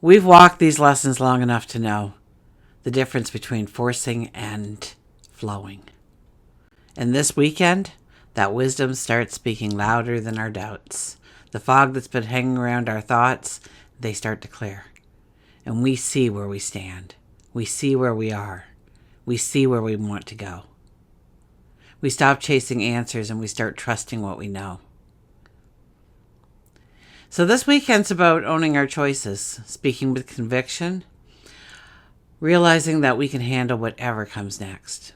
We've walked these lessons long enough to know the difference between forcing and flowing. And this weekend, that wisdom starts speaking louder than our doubts. The fog that's been hanging around our thoughts, they start to clear. And we see where we stand. We see where we are. We see where we want to go. We stop chasing answers and we start trusting what we know. So this weekend's about owning our choices, speaking with conviction, realizing that we can handle whatever comes next.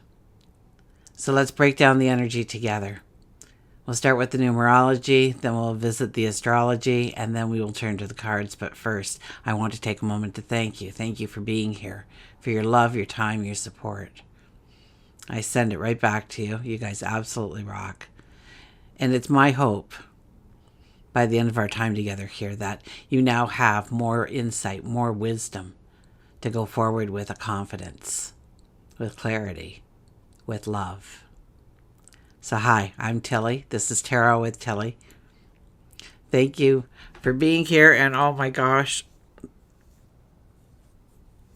So let's break down the energy together. We'll start with the numerology, then we'll visit the astrology, and then we will turn to the cards. But first, I want to take a moment to thank you. Thank you for being here, for your love, your time, your support. I send it right back to you. You guys absolutely rock. And it's my hope, by the end of our time together here, that you now have more insight, more wisdom to go forward with a confidence, with clarity, with love. So hi, I'm Tilly. This is Tarot with Tilly. Thank you for being here. And oh my gosh,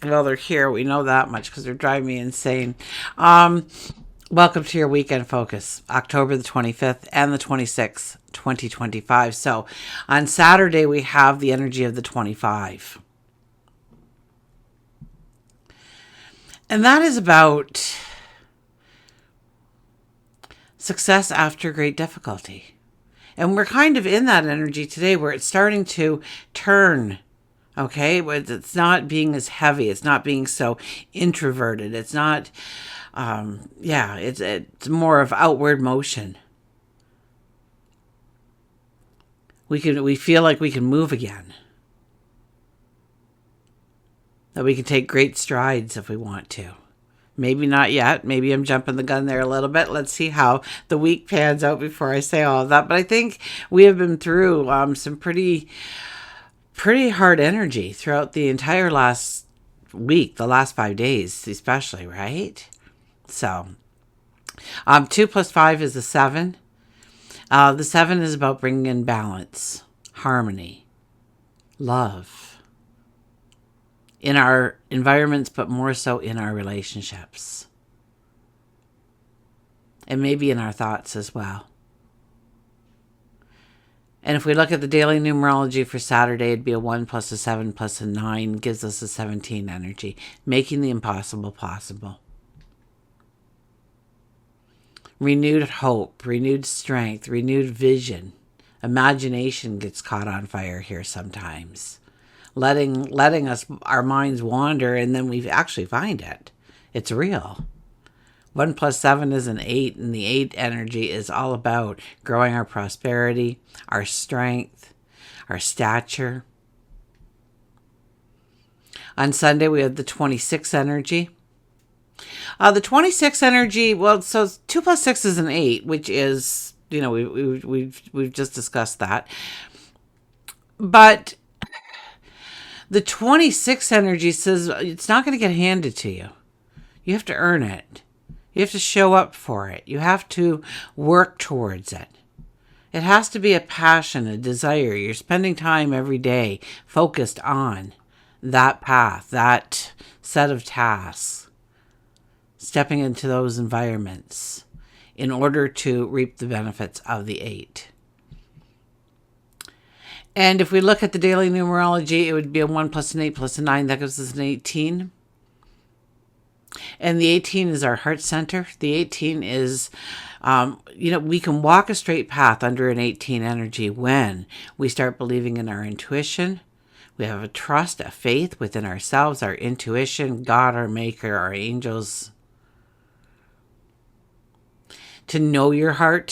well, they're here. We know that much because they're driving me insane. Welcome to your weekend focus, October the 25th and the 26th, 2025. So on Saturday, we have the energy of the 25. And that is about success after great difficulty. And we're kind of in that energy today where it's starting to turn. Okay, but it's not being as heavy. It's not being so introverted. It's not, it's more of outward motion. We feel like we can move again. That we can take great strides if we want to. Maybe not yet. Maybe I'm jumping the gun there a little bit. Let's see how the week pans out before I say all of that. But I think we have been through some pretty hard energy throughout the entire last week, the last 5 days especially, right? So 2 plus 5 is a 7. The 7 is about bringing in balance, harmony, love in our environments, but more so in our relationships. And maybe in our thoughts as well. And if we look at the daily numerology for Saturday, it'd be a 1 plus a 7 plus a 9, gives us a 17 energy, making the impossible possible. Renewed hope, renewed strength, renewed vision. Imagination gets caught on fire here sometimes. Letting us, our minds wander, and then we actually find it. It's real. 1 plus 7 is an 8, and the 8 energy is all about growing our prosperity, our strength, our stature. On Sunday, we have the 26 energy. The 26 energy, well, so 2 plus 6 is an 8, which is, we've just discussed that. But the 26 energy says it's not going to get handed to you. You have to earn it. You have to show up for it. You have to work towards it. It has to be a passion, a desire. You're spending time every day focused on that path, that set of tasks, stepping into those environments in order to reap the benefits of the 8. And if we look at the daily numerology, it would be a 1 plus an 8 plus a 9. That gives us an 18. And the 18 is our heart center. The 18 is, we can walk a straight path under an 18 energy when we start believing in our intuition. We have a trust, a faith within ourselves, our intuition, God, our maker, our angels. To know your heart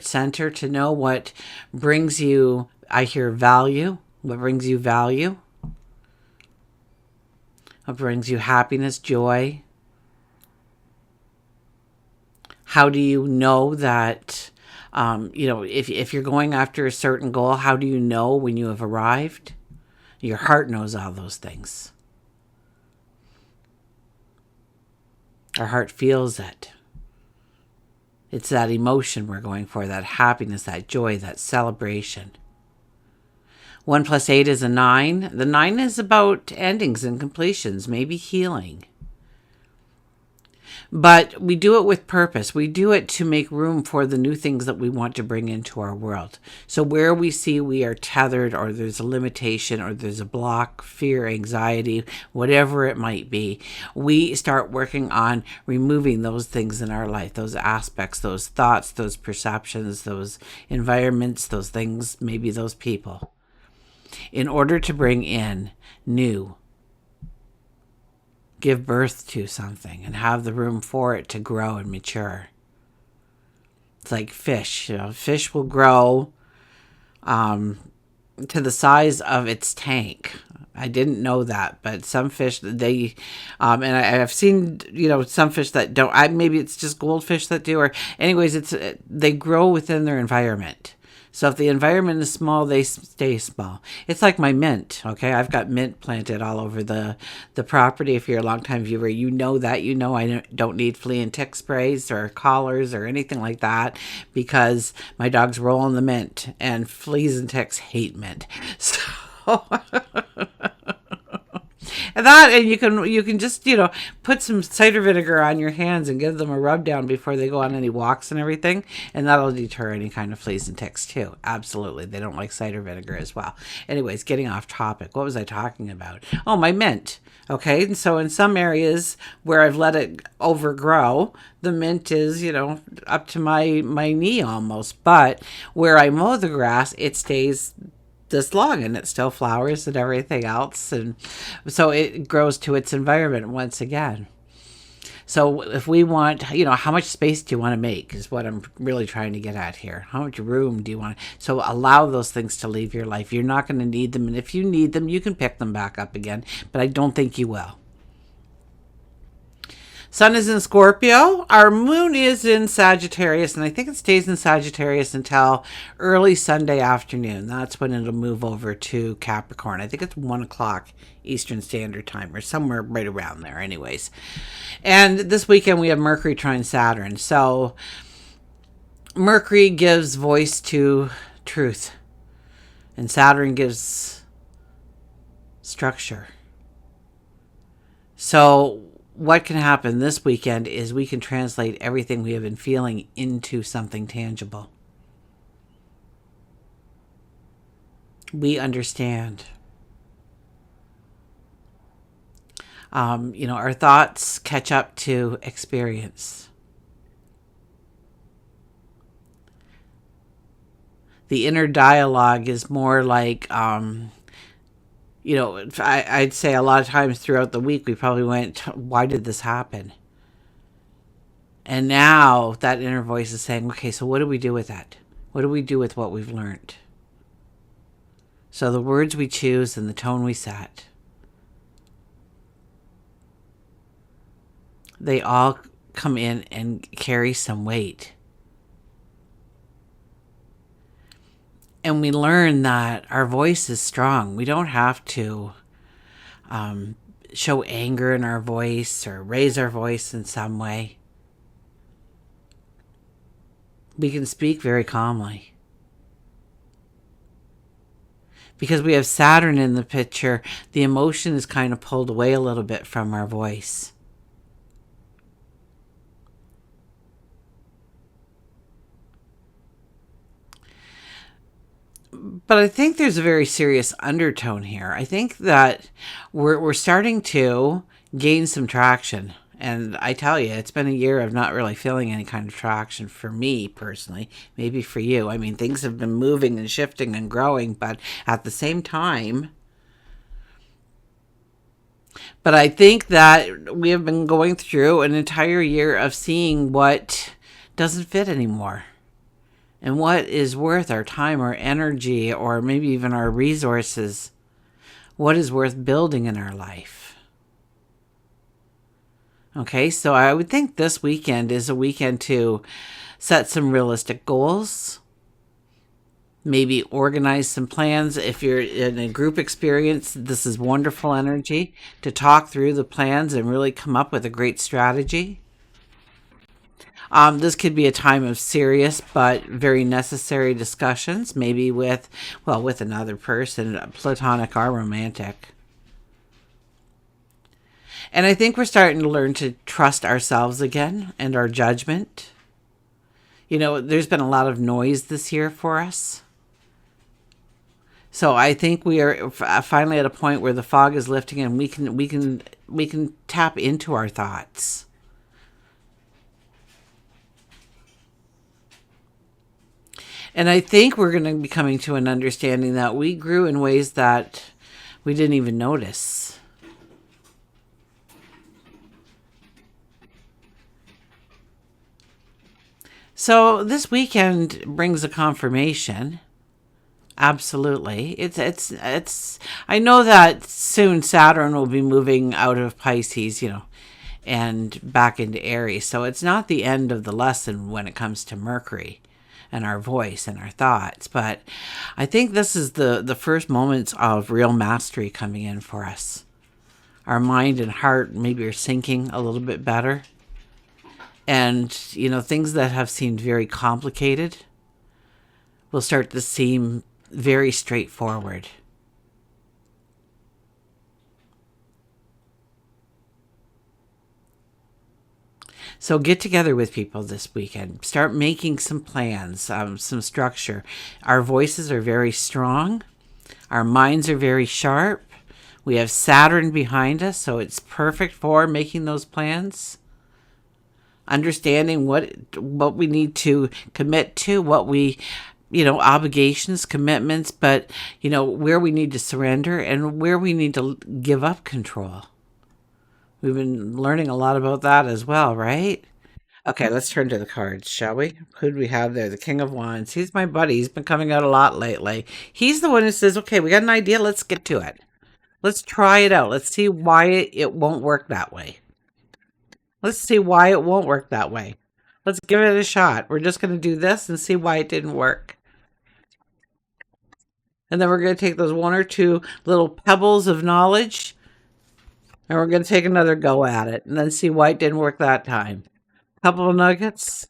center, to know what brings you, I hear value, what brings you value, what brings you happiness, joy. How do you know that, if you're going after a certain goal, how do you know when you have arrived? Your heart knows all those things. Our heart feels it. It's that emotion we're going for, that happiness, that joy, that celebration. 1 plus 8 is a 9. The 9 is about endings and completions, maybe healing. But we do it with purpose. We do it to make room for the new things that we want to bring into our world. So where we see we are tethered, or there's a limitation, or there's a block, fear, anxiety, whatever it might be, we start working on removing those things in our life, those aspects, those thoughts, those perceptions, those environments, those things, maybe those people, in order to bring in new, give birth to something and have the room for it to grow and mature. It's like fish. Fish will grow to the size of its tank. I didn't know that, but some fish, they, and I've seen, some fish that don't. Maybe it's just goldfish that do, or anyways, they grow within their environment. So if the environment is small, they stay small. It's like my mint, okay? I've got mint planted all over the property. If you're a longtime viewer, you know that. You know I don't need flea and tick sprays or collars or anything like that, because my dogs roll in the mint, and fleas and ticks hate mint. So... And you can just, put some cider vinegar on your hands and give them a rub down before they go on any walks and everything, and that'll deter any kind of fleas and ticks too. Absolutely. They don't like cider vinegar as well. Anyways, getting off topic. What was I talking about? Oh, my mint. Okay, and so in some areas where I've let it overgrow, the mint is, up to my knee almost. But where I mow the grass, it stays this long, and it still flowers and everything else, and so it grows to its environment once again. So if we want, how much space do you want to make is what I'm really trying to get at here. How much room do you want? So allow those things to leave your life. You're not going to need them, and if you need them, you can pick them back up again, but I don't think you will. Sun is in Scorpio. Our moon is in Sagittarius, and I think it stays in Sagittarius until early Sunday afternoon. That's when it'll move over to Capricorn. I think it's 1 o'clock Eastern Standard Time, or somewhere right around there anyways. And this weekend we have Mercury trine Saturn. So Mercury gives voice to truth, and Saturn gives structure. So what can happen this weekend is we can translate everything we have been feeling into something tangible. We understand. Our thoughts catch up to experience. The inner dialogue is more like, I'd say a lot of times throughout the week, we probably went, why did this happen? And now that inner voice is saying, okay, so what do we do with that? What do we do with what we've learned? So the words we choose and the tone we set, they all come in and carry some weight. And we learn that our voice is strong. We don't have to show anger in our voice or raise our voice in some way. We can speak very calmly. Because we have Saturn in the picture, the emotion is kind of pulled away a little bit from our voice. But I think there's a very serious undertone here. I think that we're starting to gain some traction. And I tell you, it's been a year of not really feeling any kind of traction for me personally. Maybe for you. I mean, things have been moving and shifting and growing, but at the same time. But I think that we have been going through an entire year of seeing what doesn't fit anymore. And what is worth our time or energy, or maybe even our resources. What is worth building in our life. Okay, so I would think this weekend is a weekend to set some realistic goals. Maybe organize some plans. If you're in a group experience, this is wonderful energy to talk through the plans and really come up with a great strategy. This could be a time of serious but very necessary discussions, maybe with, well, with another person, platonic or romantic. And I think we're starting to learn to trust ourselves again and our judgment. You know, there's been a lot of noise this year for us. So I think we are finally at a point where the fog is lifting and we can tap into our thoughts. And I think we're going to be coming to an understanding that we grew in ways that we didn't even notice. So this weekend brings a confirmation. Absolutely. It's I know that soon Saturn will be moving out of Pisces, and back into Aries. So it's not the end of the lesson when it comes to Mercury and our voice and our thoughts, but I think this is the first moments of real mastery coming in for us. Our mind and heart maybe are sinking a little bit better. And, things that have seemed very complicated will start to seem very straightforward. So get together with people this weekend. Start making some plans, some structure. Our voices are very strong. Our minds are very sharp. We have Saturn behind us, so it's perfect for making those plans. Understanding what we need to commit to, what we, obligations, commitments, but, where we need to surrender and where we need to give up control. We've been learning a lot about that as well, right? Okay, let's turn to the cards, shall we? Who do we have there? The King of Wands. He's my buddy. He's been coming out a lot lately. He's the one who says, okay, we got an idea. Let's get to it. Let's try it out. Let's see why it won't work that way. Let's see why it won't work that way. Let's give it a shot. We're just going to do this and see why it didn't work. And then we're going to take those one or two little pebbles of knowledge and we're going to take another go at it and then see why it didn't work that time. Couple of nuggets.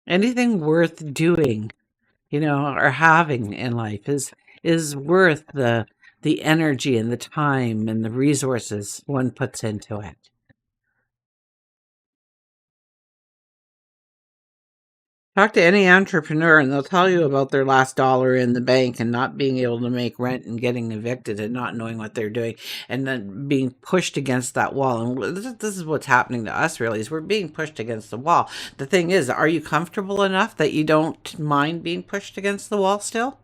Anything worth doing, or having in life is worth the energy and the time and the resources one puts into it. Talk to any entrepreneur and they'll tell you about their last dollar in the bank and not being able to make rent and getting evicted and not knowing what they're doing and then being pushed against that wall. And this is what's happening to us really, is we're being pushed against the wall. The thing is, are you comfortable enough that you don't mind being pushed against the wall still?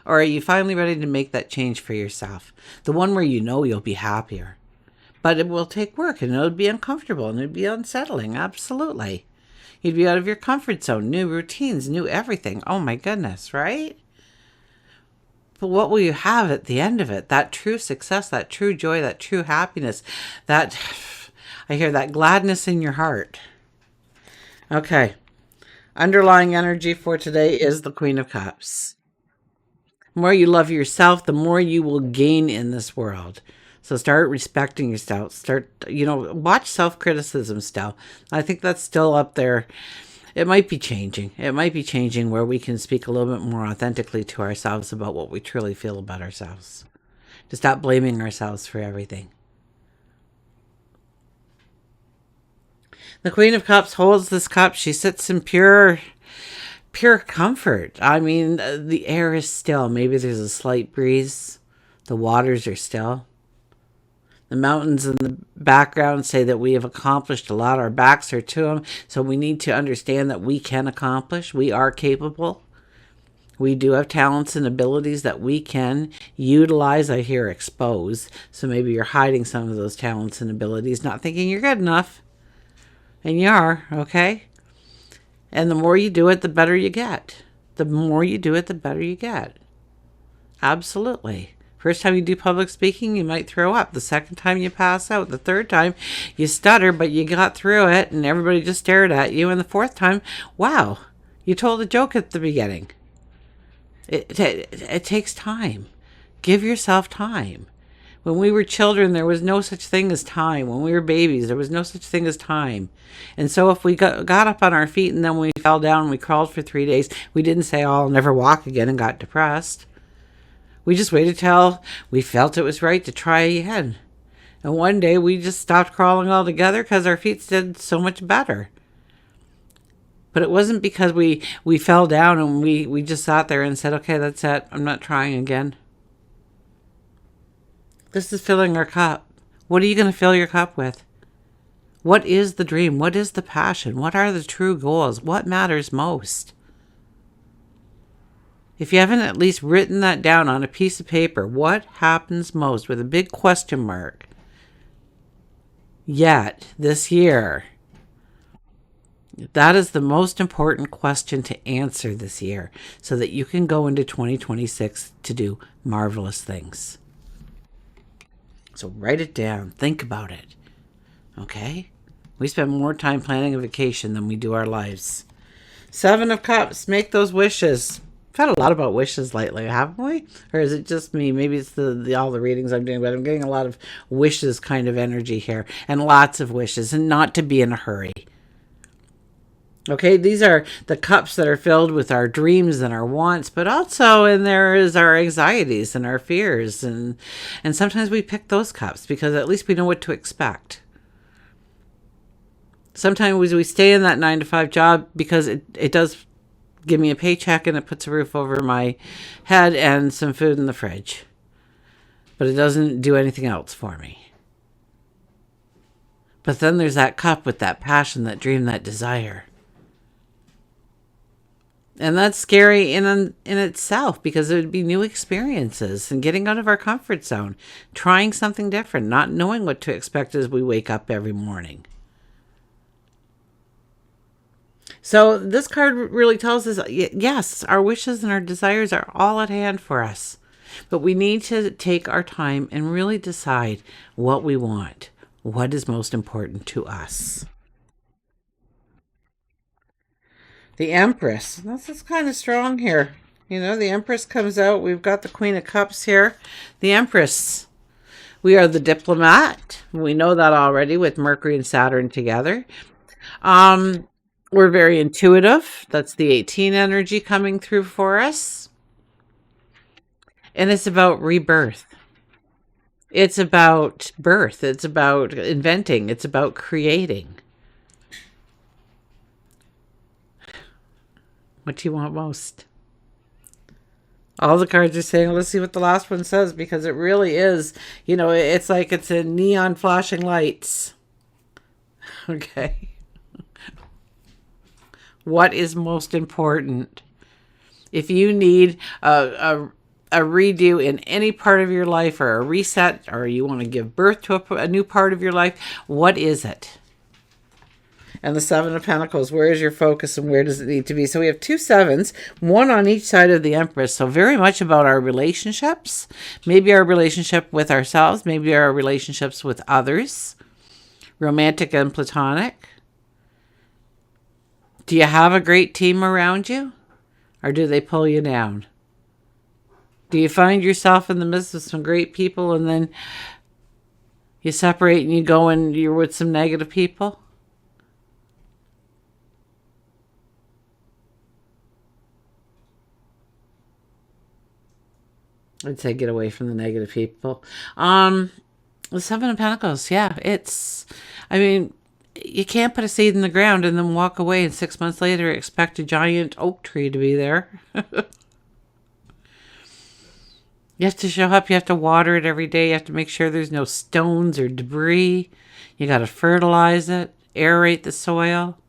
Or are you finally ready to make that change for yourself? The one where you'll be happier. But it will take work and it'll be uncomfortable and it'll be unsettling. Absolutely. You'd be out of your comfort zone, new routines, new everything. Oh my goodness, right? But what will you have at the end of it? That true success, that true joy, that true happiness, that, I hear that gladness in your heart. Okay. Underlying energy for today is the Queen of Cups. The more you love yourself, the more you will gain in this world. So start respecting yourself. Start, watch self-criticism still. I think that's still up there. It might be changing. It might be changing where we can speak a little bit more authentically to ourselves about what we truly feel about ourselves. To stop blaming ourselves for everything. The Queen of Cups holds this cup. She sits in pure comfort. I mean, the air is still. Maybe there's a slight breeze. The waters are still. The mountains in the background say that we have accomplished a lot. Our backs are to them. So we need to understand that we can accomplish. We are capable. We do have talents and abilities that we can utilize. I hear expose. So maybe you're hiding some of those talents and abilities, not thinking you're good enough. And you are, okay? And the more you do it, the better you get. The more you do it, the better you get. Absolutely. First time you do public speaking, you might throw up. The second time you pass out. The third time you stutter, but you got through it and everybody just stared at you. And the fourth time, wow, you told a joke at the beginning. It takes time. Give yourself time. When we were children, there was no such thing as time. When we were babies, there was no such thing as time. And so if we got up on our feet and then we fell down and we crawled for 3 days, we didn't say, oh, I'll never walk again, and got depressed. We just waited till we felt it was right to try again. And one day we just stopped crawling altogether because our feet did so much better. But it wasn't because we fell down and we just sat there and said, okay, that's it. I'm not trying again. This is filling our cup. What are you going to fill your cup with? What is the dream? What is the passion? What are the true goals? What matters most? If you haven't at least written that down on a piece of paper, what happens most with a big question mark yet this year? That is the most important question to answer this year so that you can go into 2026 to do marvelous things. So write it down. Think about it. Okay? We spend more time planning a vacation than we do our lives. 7 of Cups. Make those wishes. We've had a lot about wishes lately, haven't we? Or is it just me? Maybe it's all the readings I'm doing, but I'm getting a lot of wishes kind of energy here. And lots of wishes. And not to be in a hurry. Okay, these are the cups that are filled with our dreams and our wants, but also in there is our anxieties and our fears. And sometimes we pick those cups because at least we know what to expect. Sometimes we stay in that 9-to-5 job because it does give me a paycheck and it puts a roof over my head and some food in the fridge. But it doesn't do anything else for me. But then there's that cup with that passion, that dream, that desire. And that's scary in itself because it would be new experiences and getting out of our comfort zone, trying something different, not knowing what to expect as we wake up every morning. So this card really tells us, yes, our wishes and our desires are all at hand for us. But we need to take our time and really decide what we want, what is most important to us. The Empress. This is kind of strong here. You know, the Empress comes out. We've got the Queen of Cups here. The Empress. We are the diplomat. We know that already with Mercury and Saturn together. We're very intuitive. That's the 18 energy coming through for us. And it's about rebirth. It's about birth. It's about inventing. It's about creating. What do you want most? All the cards are saying, let's see what the last one says, because it really is, you know, it's like it's in neon flashing lights. Okay. What is most important? If you need a redo in any part of your life or a reset, or you want to give birth to a new part of your life, what is it? And the 7 of Pentacles, where is your focus and where does it need to be? So we have 2 sevens, 1 on each side of the Empress. So very much about our relationships, maybe our relationship with ourselves, maybe our relationships with others, romantic and platonic. Do you have a great team around you? Or do they pull you down? Do you find yourself in the midst of some great people and then you separate and you go and you're with some negative people? I'd say get away from the negative people. The 7 of Pentacles, yeah, I mean, you can't put a seed in the ground and then walk away and 6 months later expect a giant oak tree to be there. You have to show up, you have to water it every day, you have to make sure there's no stones or debris. You got to fertilize it, aerate the soil.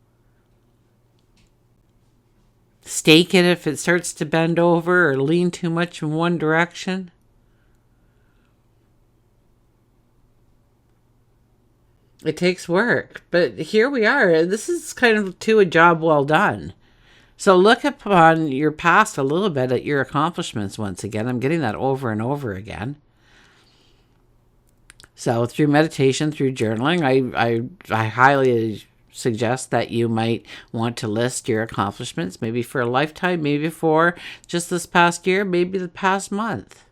Stake it if it starts to bend over or lean too much in one direction. It takes work, but here we are. This is kind of a job well done. So look upon your past a little bit at your accomplishments once again. I'm getting that over and over again. So through meditation, through journaling, I highly suggest that you might want to list your accomplishments, maybe for a lifetime, maybe for just this past year, maybe the past month.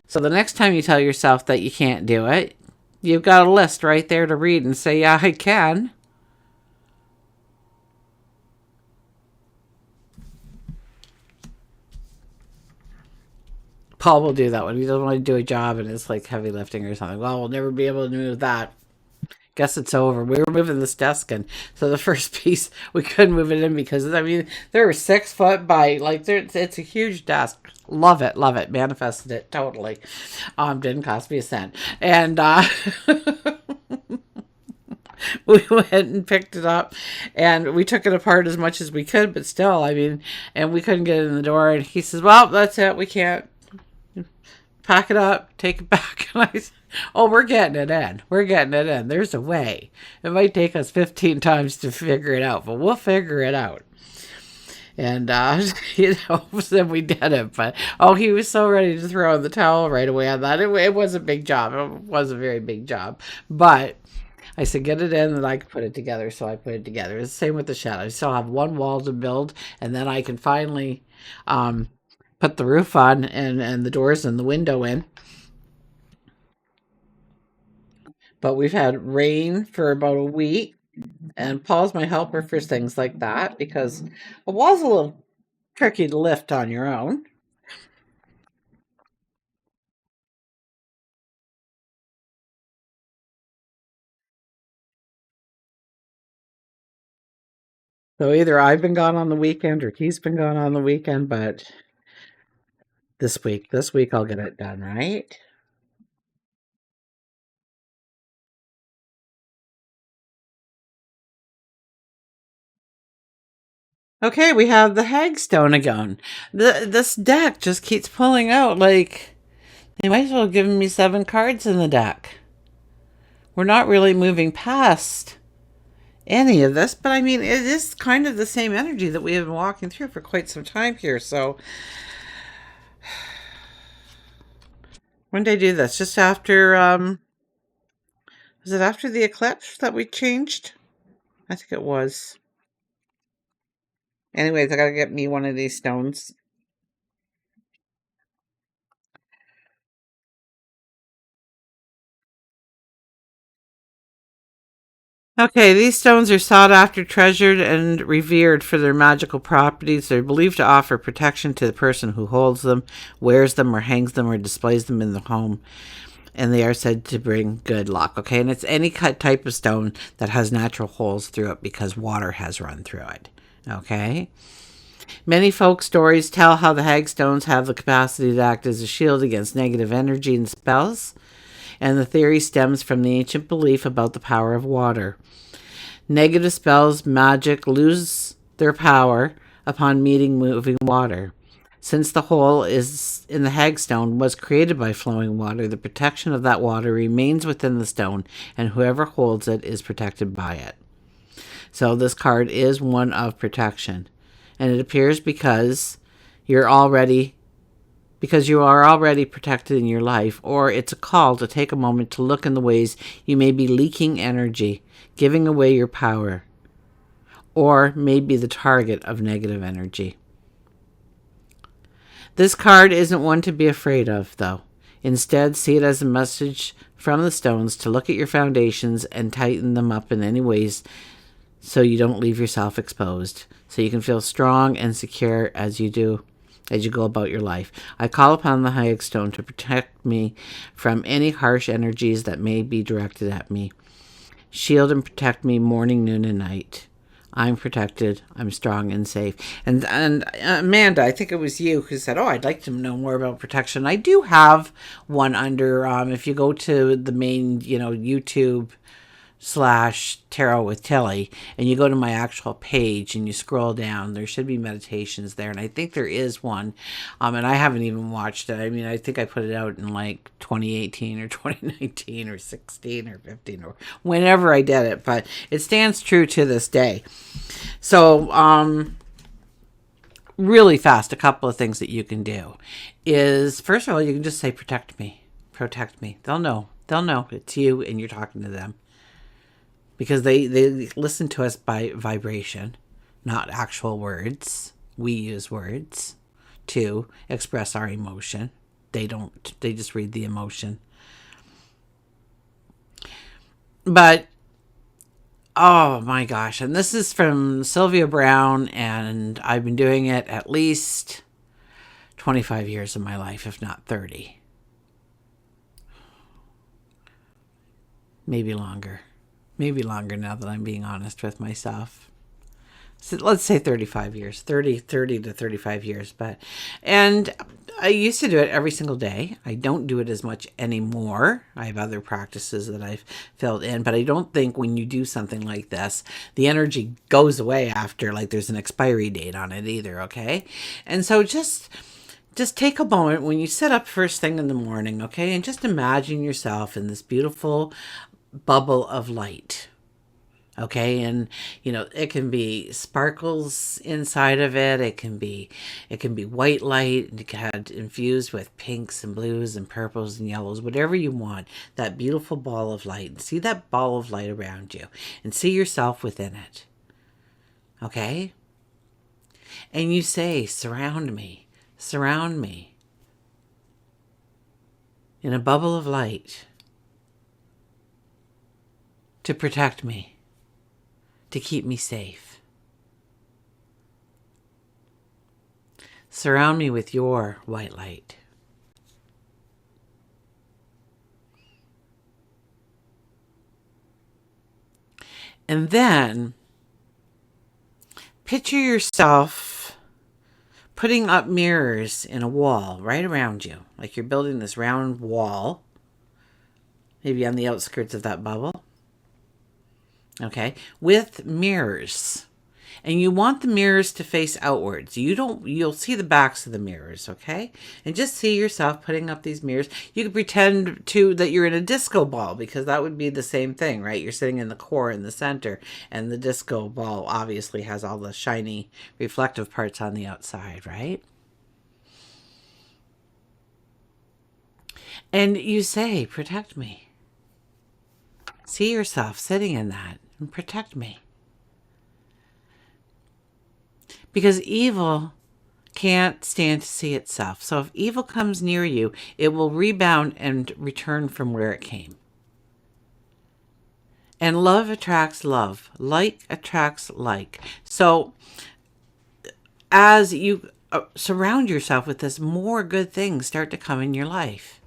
So the next time you tell yourself that you can't do it, you've got a list right there to read and say, yeah, I can. Paul will do that when he doesn't want to do a job and it's like heavy lifting or something. Well, we'll never be able to move that. Guess it's over. We were moving this desk, and so the first piece we couldn't move it in because I mean they were 6 foot by like it's a huge desk. Love it, love it. Manifested it totally. Didn't cost me a cent, and we went and picked it up, and we took it apart as much as we could, but still, I mean, and we couldn't get it in the door. And he says, "Well, that's it. We can't." Pack it up, take it back. And I said, oh, we're getting it in. We're getting it in. There's a way. It might take us 15 times to figure it out, but we'll figure it out. And, then we did it. But, he was so ready to throw in the towel right away on that. It was a big job. It was a very big job. But I said, get it in, and I could put it together. So I put it together. It's the same with the shed. I still have one wall to build, and then I can finally put the roof on and the doors and the window in. But we've had rain for about a week, and Paul's my helper for things like that because a wall's a little tricky to lift on your own. So either I've been gone on the weekend or he's been gone on the weekend, but this week I'll get it done, right? Okay, we have the Hagstone again. This deck just keeps pulling out like they might as well have given me 7 cards in the deck. We're not really moving past any of this, but I mean, it is kind of the same energy that we have been walking through for quite some time here. So, when did I do this? Just after, was it after the eclipse that we changed? I think it was. Anyways, I gotta get me one of these stones. Okay, these stones are sought after, treasured, and revered for their magical properties. They're believed to offer protection to the person who holds them, wears them, or hangs them, or displays them in the home. And they are said to bring good luck. Okay, and it's any type of stone that has natural holes through it because water has run through it. Okay. Many folk stories tell how the hagstones have the capacity to act as a shield against negative energy and spells, and the theory stems from the ancient belief about the power of water. Negative spells, magic lose their power upon meeting moving water. Since the hole is in the hagstone was created by flowing water, the protection of that water remains within the stone, and whoever holds it is protected by it. So this card is one of protection, and it appears because you are already protected in your life, or it's a call to take a moment to look in the ways you may be leaking energy, giving away your power, or may be the target of negative energy. This card isn't one to be afraid of, though. Instead, see it as a message from the stones to look at your foundations and tighten them up in any ways so you don't leave yourself exposed, so you can feel strong and secure as you go about your life. I call upon the hagstone to protect me from any harsh energies that may be directed at me. Shield and protect me morning, noon, and night. I'm protected. I'm strong and safe. And Amanda, I think it was you who said, "Oh, I'd like to know more about protection." I do have one under. If you go to the main, YouTube /Tarot with Tilly, and you go to my actual page and you scroll down, there should be meditations there, and I think there is one, and I haven't even watched it. I mean, I think I put it out in like 2018 or 2019 or 16 or 15 or whenever I did it, but it stands true to this day. So really fast, a couple of things that you can do is, first of all, you can just say, protect me. They'll know it's you and you're talking to them, because they listen to us by vibration, not actual words. We use words to express our emotion. they don't. They just read the emotion. But oh my gosh, and this is from Sylvia Brown, and I've been doing it at least 25 years of my life, if not 30. Maybe longer. Maybe longer now that I'm being honest with myself. So let's say 35 years, 30 to 35 years. And I used to do it every single day. I don't do it as much anymore. I have other practices that I've filled in, but I don't think when you do something like this, the energy goes away after, like there's an expiry date on it either, okay? And so just take a moment when you sit up first thing in the morning, okay? And just imagine yourself in this beautiful bubble of light. Okay, and it can be sparkles inside of it. It can be white light, and it can infused with pinks and blues and purples and yellows, whatever you want. That beautiful ball of light, and see that ball of light around you, and see yourself within it. Okay, and you say, "Surround me, surround me," in a bubble of light to protect me. To keep me safe. Surround me with your white light. And then picture yourself putting up mirrors in a wall right around you. Like you're building this round wall, maybe on the outskirts of that bubble. Okay, with mirrors. And you want the mirrors to face outwards. You'll see the backs of the mirrors, okay? And just see yourself putting up these mirrors. You could pretend that you're in a disco ball, because that would be the same thing, right? You're sitting in the core in the center, and the disco ball obviously has all the shiny reflective parts on the outside, right? And you say, "Protect me." See yourself sitting in that. And protect me. Because evil can't stand to see itself. So if evil comes near you, it will rebound and return from where it came. And love attracts love. Like attracts like. So as you surround yourself with this, more good things start to come in your life.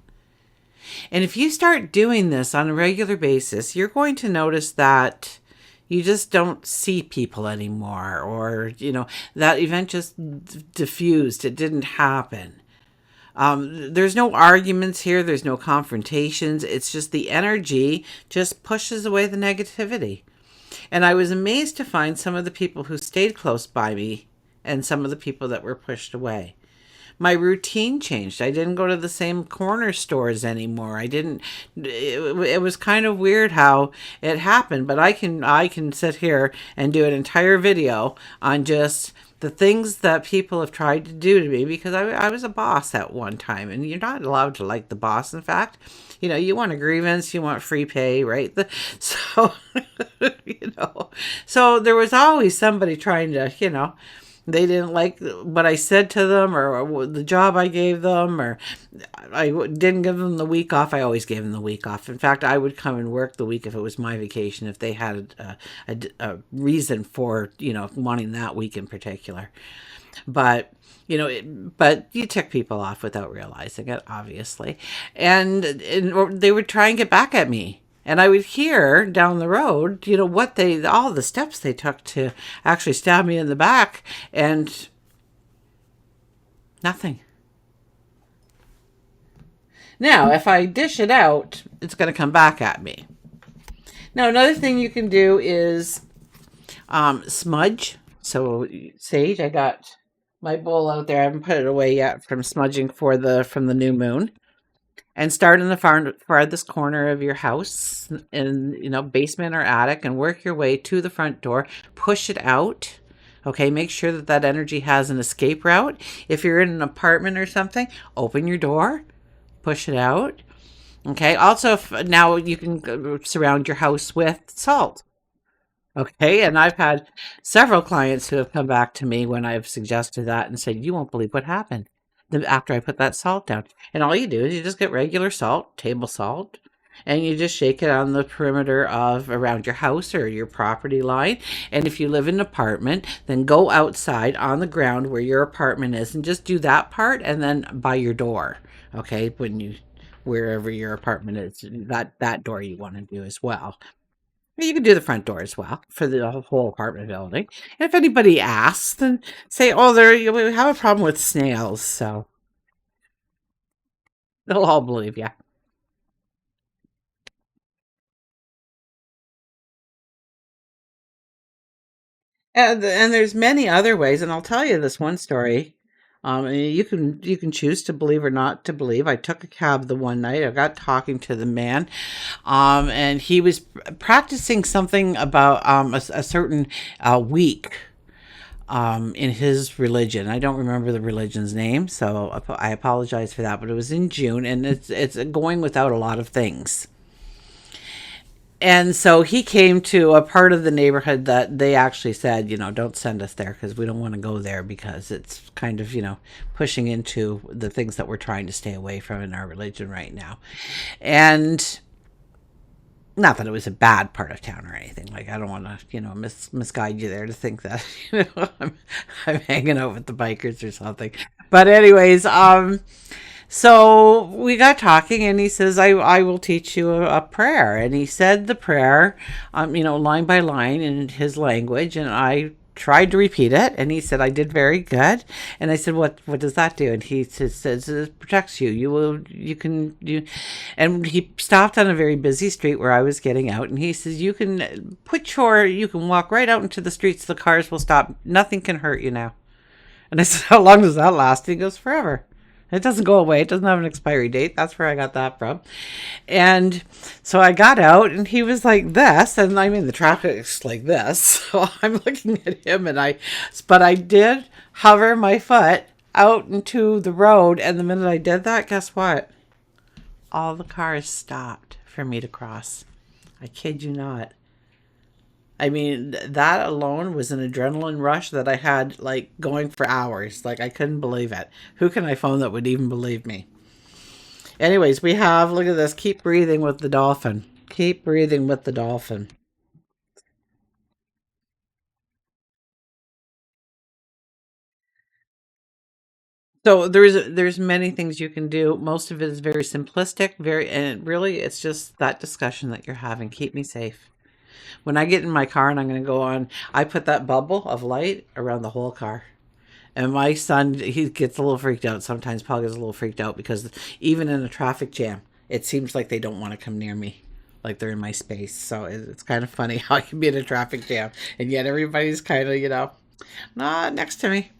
And if you start doing this on a regular basis, you're going to notice that you just don't see people anymore, or, that event just diffused. It didn't happen. There's no arguments here. There's no confrontations. It's just the energy just pushes away the negativity. And I was amazed to find some of the people who stayed close by me and some of the people that were pushed away. My routine changed. I didn't go to the same corner stores anymore. It was kind of weird how it happened, but I can sit here and do an entire video on just the things that people have tried to do to me, because I was a boss at one time, and you're not allowed to like the boss. In fact, you want a grievance, you want free pay, right? So, so there was always somebody trying to, they didn't like what I said to them, or the job I gave them, or I didn't give them the week off. I always gave them the week off. In fact, I would come and work the week if it was my vacation, if they had a reason for, wanting that week in particular. But, but you tick people off without realizing it, obviously. And they would try and get back at me. And I would hear down the road, all the steps they took to actually stab me in the back, and nothing. Now, if I dish it out, it's going to come back at me. Now, another thing you can do is smudge. So, sage, I got my bowl out there. I haven't put it away yet from smudging from the new moon. And start in the farthest corner of your house, in, basement or attic, and work your way to the front door. Push it out. Okay, make sure that energy has an escape route. If you're in an apartment or something, open your door, push it out. Okay, also, now you can surround your house with salt. Okay, and I've had several clients who have come back to me when I've suggested that and said, "You won't believe what happened. after I put that salt down. And all you do is you just get regular salt, table salt, and you just shake it on the perimeter of around your house or your property line. And if you live in an apartment, then go outside on the ground where your apartment is and just do that part, and then by your door. Okay, when you wherever your apartment is, that door you want to do as well. You can do the front door as well for the whole apartment building. And if anybody asks, then say, "Oh, we have a problem with snails," so they'll all believe you. And there's many other ways, and I'll tell you this one story. And you can choose to believe or not to believe. I took a cab the one night. I got talking to the man, and he was practicing something about a certain week in his religion. I don't remember the religion's name, so I apologize for that. But it was in June, and it's going without a lot of things. And so he came to a part of the neighborhood that they actually said, don't send us there because we don't want to go there because it's kind of, pushing into the things that we're trying to stay away from in our religion right now. And not that it was a bad part of town or anything. Like, I don't want to, misguide you there to think that, I'm hanging out with the bikers or something. But anyways, so we got talking, and he says, I will teach you a prayer. And he said the prayer, line by line in his language. And I tried to repeat it. And he said, I did very good. And I said, what does that do? And he says it protects you. And he stopped on a very busy street where I was getting out. And he says, you can walk right out into the streets. The cars will stop. Nothing can hurt you now. And I said, how long does that last? He goes, forever. It doesn't go away. It doesn't have an expiry date. That's where I got that from. And so I got out, and he was like this, and I mean the traffic's like this. So I'm looking at him, but I did hover my foot out into the road, and the minute I did that, guess what? All the cars stopped for me to cross. I kid you not. I mean, that alone was an adrenaline rush that I had, like, going for hours. Like, I couldn't believe it. Who can I phone that would even believe me? Anyways, look at this, keep breathing with the dolphin. Keep breathing with the dolphin. So there's many things you can do. Most of it is very simplistic, and really it's just that discussion that you're having. Keep me safe. When I get in my car and I'm going to go on, I put that bubble of light around the whole car. And my son, he gets a little freaked out. Sometimes Paul gets a little freaked out because even in a traffic jam, it seems like they don't want to come near me. Like they're in my space. So it's kind of funny how I can be in a traffic jam and yet everybody's kind of, not next to me.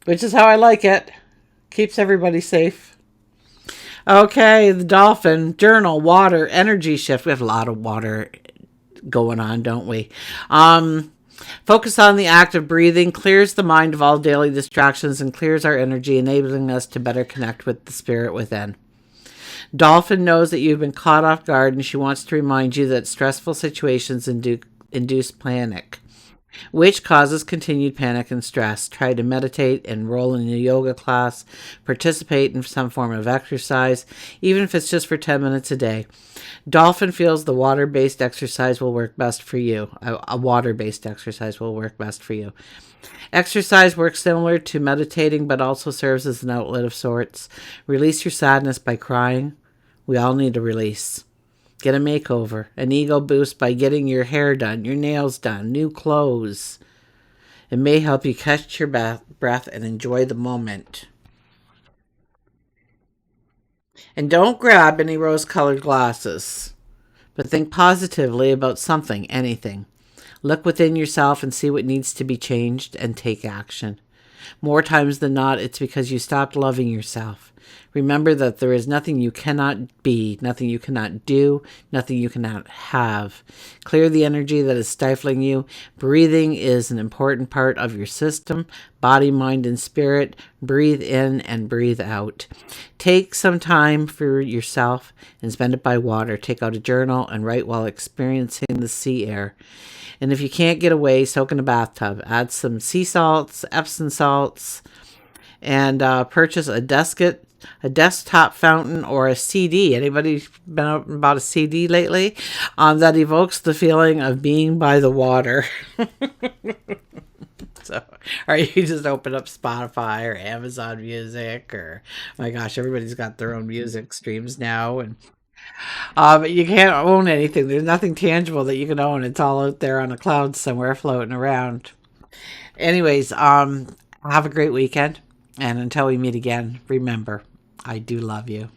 Which is how I like it. Keeps everybody safe. Okay, the dolphin, journal, water, energy shift. We have a lot of water going on, don't we? Focus on the act of breathing, clears the mind of all daily distractions and clears our energy, enabling us to better connect with the spirit within. Dolphin knows that you've been caught off guard, and she wants to remind you that stressful situations induce panic, which causes continued panic and stress. Try to meditate, enroll in a yoga class, participate in some form of exercise, even if it's just for 10 minutes a day. Dolphin feels the water-based exercise will work best for you. A water-based exercise will work best for you. Exercise works similar to meditating, but also serves as an outlet of sorts. Release your sadness by crying. We all need a release. Get a makeover, an ego boost by getting your hair done, your nails done, new clothes. It may help you catch your breath and enjoy the moment. And don't grab any rose-colored glasses, but think positively about something, anything. Look within yourself and see what needs to be changed and take action. More times than not, it's because you stopped loving yourself. Remember that there is nothing you cannot be, nothing you cannot do, nothing you cannot have. Clear the energy that is stifling you. Breathing is an important part of your system, body, mind, and spirit. Breathe in and breathe out. Take some time for yourself and spend it by water. Take out a journal and write while experiencing the sea air. And if you can't get away, soak in a bathtub. Add some sea salts, Epsom salts, and purchase a desktop fountain or a CD. Anybody been out and bought a CD lately? That evokes the feeling of being by the water. So, or you just open up Spotify or Amazon Music, or my gosh, everybody's got their own music streams now, and but you can't own anything. There's nothing tangible that you can own. It's all out there on a cloud somewhere floating around. Anyways, have a great weekend, and until we meet again, remember, I do love you.